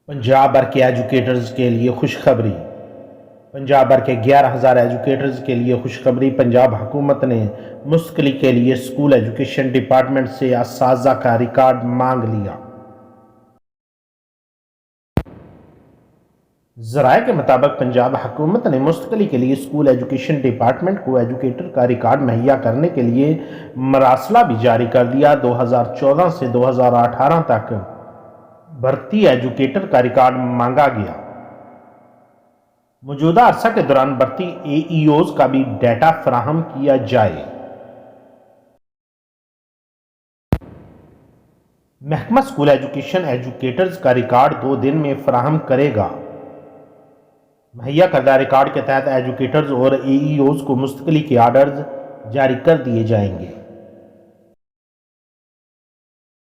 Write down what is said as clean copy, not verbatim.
پنجاب بھر کے ایجوکیٹرز کے لیے خوشخبری۔ پنجاب بھر کے 11,000 ایجوکیٹرز کے لیے خوشخبری۔ پنجاب حکومت نے مستقلی کے لیے اسکول ایجوکیشن ڈپارٹمنٹ سے اساتذہ کا ریکارڈ مانگ لیا۔ ذرائع کے مطابق پنجاب حکومت نے مستقلی کے لیے اسکول ایجوکیشن ڈپارٹمنٹ کو ایجوکیٹر کا ریکارڈ مہیا کرنے کے لیے مراسلہ بھی جاری کر دیا۔ 2014 سے 2018 تک بھرتی ایجوکیٹر کا ریکارڈ مانگا گیا۔ موجودہ عرصہ کے دوران بھرتی اے ای اوز کا بھی ڈیٹا فراہم کیا جائے۔ محکمہ اسکول ایجوکیشن ایجوکیٹرز کا ریکارڈ 2 دن میں فراہم کرے گا۔ مہیا کردہ ریکارڈ کے تحت ایجوکیٹرز اور اے ای اوز کو مستقلی کے آرڈرز جاری کر دیے جائیں گے۔